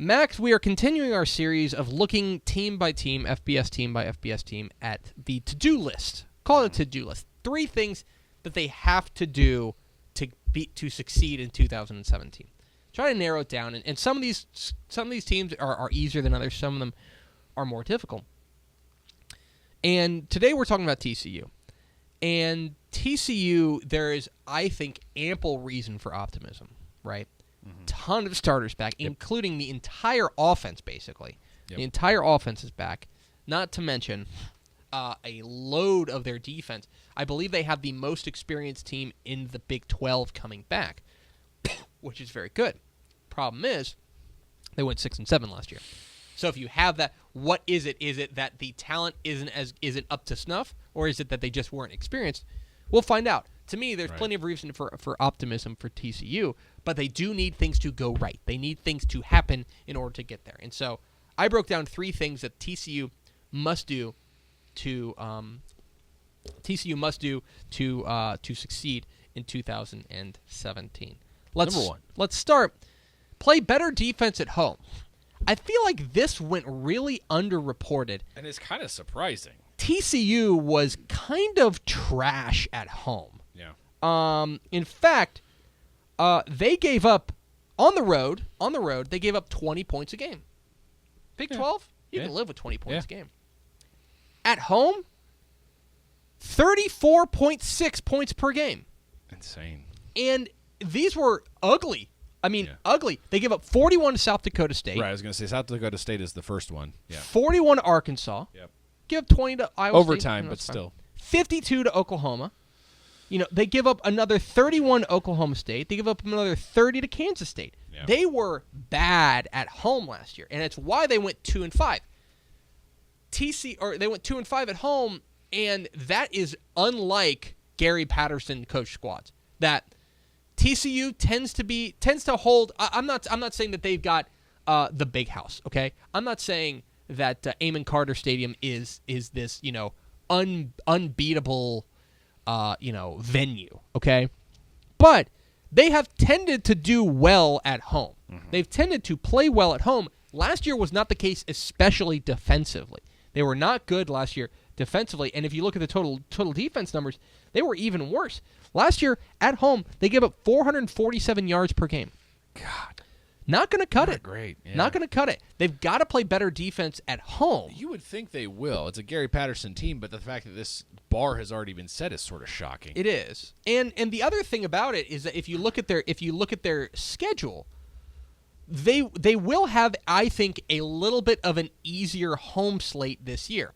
Max, we are continuing our series of looking team by team, FBS team by FBS team, at the to-do list. Call it a to-do list. 3 things that they have to do to succeed in 2017. Try to narrow it down, and some of these teams are easier than others. Some of them are more difficult. And today we're talking about TCU. And TCU, there is, I think, ample reason for optimism, right? Mm-hmm. Ton of starters back, including the entire offense, basically. Yep. The entire offense is back. Not to mention a load of their defense. I believe they have the most experienced team in the Big 12 coming back, which is very good. Problem is, they went 6-7 last year. So if you have that, what is it? Is it that the talent isn't up to snuff, or is it that they just weren't experienced? We'll find out. To me, there's plenty of reason for optimism for TCU, but they do need things to go right. They need things to happen in order to get there. And so I broke down 3 things that TCU must do to succeed in 2017. Number 1. Let's start. Play better defense at home. I feel like this went really underreported. And it's kind of surprising. TCU was kind of trash at home. Yeah. In fact, they gave up on the road, they gave up 20 points a game. Big 12, you can live with 20 points a game. At home, 34.6 points per game. Insane. And these were ugly. I mean, ugly. They give up 41 to South Dakota State. Right, I was going to say South Dakota State is the first one. Yeah. 41 to Arkansas. Yep. Give up 20 to Iowa Overtime, State. but still. 52 to Oklahoma. They give up another 31 to Oklahoma State. They give up another 30 to Kansas State. Yeah. They were bad at home last year, and it's why they went 2-5. They went 2-5 at home, and that is unlike Gary Patterson coach squads. That TCU tends to hold. I'm not saying that they've got the big house. Okay, I'm not saying that Amon Carter Stadium is this unbeatable venue. Okay, but they have tended to do well at home. Mm-hmm. They've tended to play well at home. Last year was not the case, especially defensively. They were not good last year defensively, and if you look at the total defense numbers, they were even worse. Last year, at home, they gave up 447 yards per game. God. Not going to cut it. Great. Yeah. Not going to cut it. They've got to play better defense at home. You would think they will. It's a Gary Patterson team, but the fact that this bar has already been set is sort of shocking. It is. And the other thing about it is that if you look at their schedule, they will have, I think, a little bit of an easier home slate this year.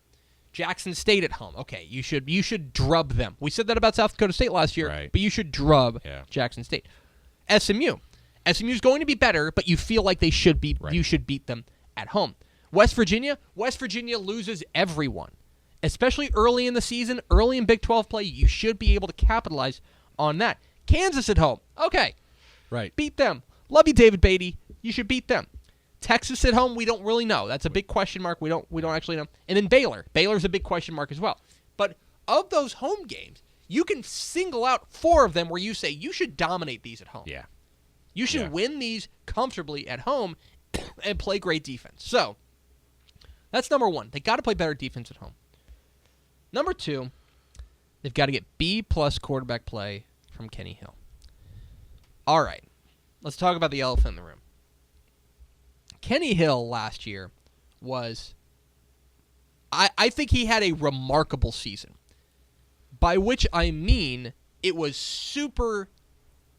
Jackson State at home. Okay, you should drub them. We said that about South Dakota State last year, but you should drub Jackson State. SMU is going to be better, but you feel like they should be. Right. You should beat them at home. West Virginia loses everyone, especially early in the season, early in Big 12 play. You should be able to capitalize on that. Kansas at home. Okay, right. Beat them. Love you, David Beatty. You should beat them. Texas at home, we don't really know. That's a big question mark. We don't actually know. And then Baylor's a big question mark as well. But of those home games, you can single out 4 of them where you say you should dominate these at home. Yeah. You should win these comfortably at home and play great defense. So, that's number 1. They got to play better defense at home. Number 2, they've got to get B+ quarterback play from Kenny Hill. All right. Let's talk about the elephant in the room. Kenny Hill last year was, I think he had a remarkable season, by which I mean it was super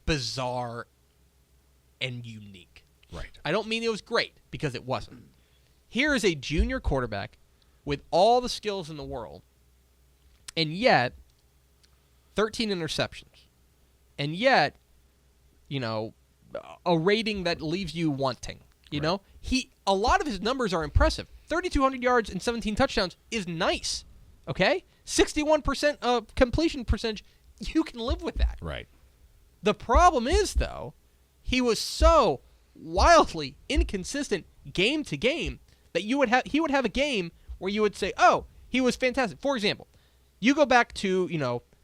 bizarre and unique. Right. I don't mean it was great, because it wasn't. Here is a junior quarterback with all the skills in the world, and yet 13 interceptions, and yet, a rating that leaves you wanting. You know, a lot of his numbers are impressive. 3,200 yards and 17 touchdowns is nice. Okay, 61% completion percentage. You can live with that. Right. The problem is, though, he was so wildly inconsistent game to game that he would have a game where you would say, "Oh, he was fantastic." For example, you go back to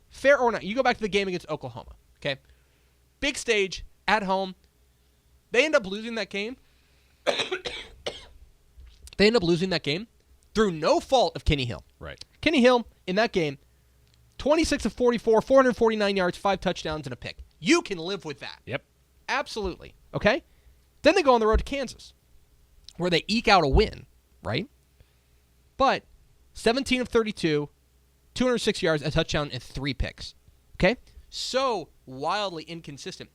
fair or not, you go back to the game against Oklahoma. Okay, big stage at home. They end up losing that game. They end up losing that game through no fault of Kenny Hill. Right. Kenny Hill, in that game, 26 of 44, 449 yards, 5 touchdowns, and a pick. You can live with that. Yep. Absolutely. Okay? Then they go on the road to Kansas, where they eke out a win, right? But 17 of 32, 206 yards, a touchdown, and 3 picks. Okay? So wildly inconsistent.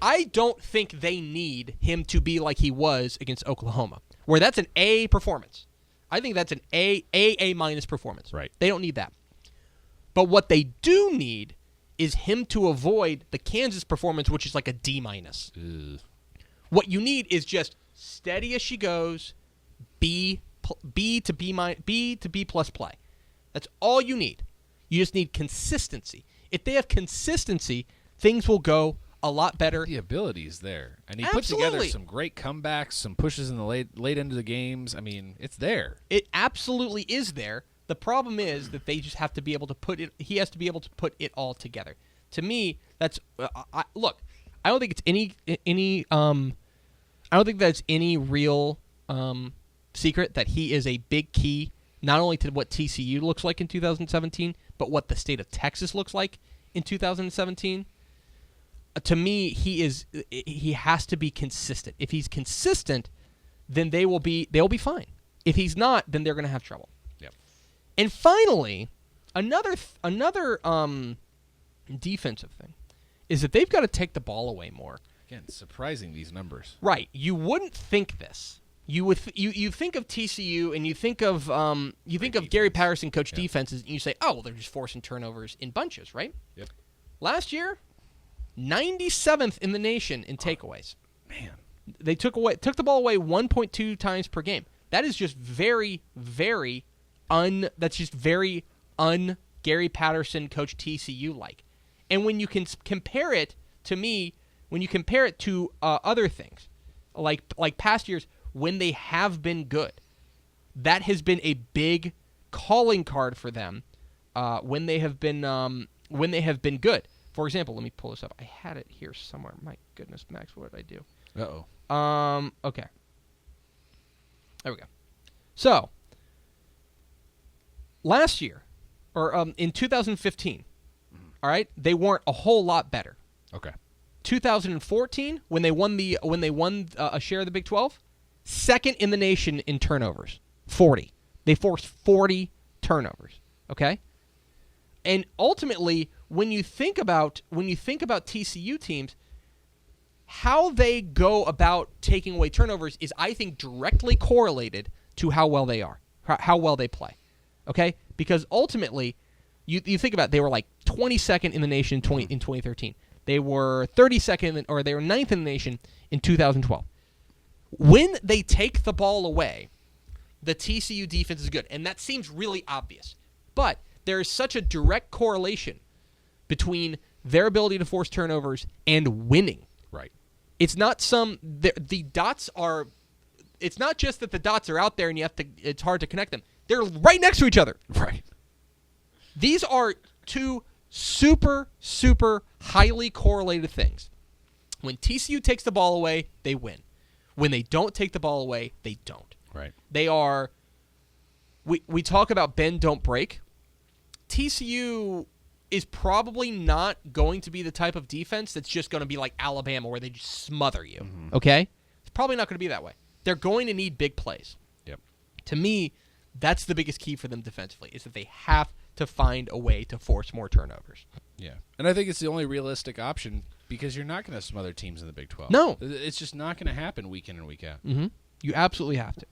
I don't think they need him to be like he was against Oklahoma, where that's an A performance. I think that's an A minus performance. Right. They don't need that. But what they do need is him to avoid the Kansas performance, which is like a D minus. What you need is just steady as she goes, B to B plus play. That's all you need. You just need consistency. If they have consistency, things will go a lot better. The ability is there. And he Absolutely. put together some great comebacks, some pushes in the late end of the games. I mean, it's there. It absolutely is there. The problem is that they just have to be able to put it. He has to be able to put it all together. To me, that's look. I don't think it's any. I don't think that's any real secret that he is a big key, not only to what TCU looks like in 2017, but what the state of Texas looks like in 2017. To me, he has to be consistent. If he's consistent, then they'll be fine. If he's not, then they're going to have trouble. Yep. And finally, another defensive thing is that they've got to take the ball away more. Again, surprising these numbers. Right. You wouldn't think this. You think of TCU and you think of Gary Patterson coach defenses and you say, oh well, they're just forcing turnovers in bunches, right? Yep. Last year, 97th in the nation in takeaways. Man, they took the ball away 1.2 times per game. That is just very, very Gary Patterson coach TCU like. And when you can compare it to me, when you compare it to other things, like past years when they have been good, that has been a big calling card for them when they have been good. For example, let me pull this up. I had it here somewhere. My goodness, Max, what did I do? Uh-oh. Okay. There we go. So, last year, or in 2015, all right, they weren't a whole lot better. Okay. 2014, when they won a share of the Big 12, second in the nation in turnovers, 40. They forced 40 turnovers. Okay, and ultimately, when you think about TCU teams, how they go about taking away turnovers is, I think, directly correlated to how well they are, how well they play. Okay, because ultimately, you think about it, they were like 22nd in the nation in 2013. They were 32nd, or they were 9th in the nation in 2012. When they take the ball away, the TCU defense is good, and that seems really obvious. But there is such a direct correlation between their ability to force turnovers and winning. Right. It's not the dots are. It's not just that the dots are out there and it's hard to connect them. They're right next to each other. Right. These are two super, super highly correlated things. When TCU takes the ball away, they win. When they don't take the ball away, they don't. Right. They are. We talk about bend, don't break. TCU is probably not going to be the type of defense that's just going to be like Alabama, where they just smother you. Mm-hmm. Okay? It's probably not going to be that way. They're going to need big plays. Yep. To me, that's the biggest key for them defensively, is that they have to find a way to force more turnovers. Yeah. And I think it's the only realistic option, because you're not going to smother teams in the Big 12. No. It's just not going to happen week in and week out. Mm-hmm. You absolutely have to.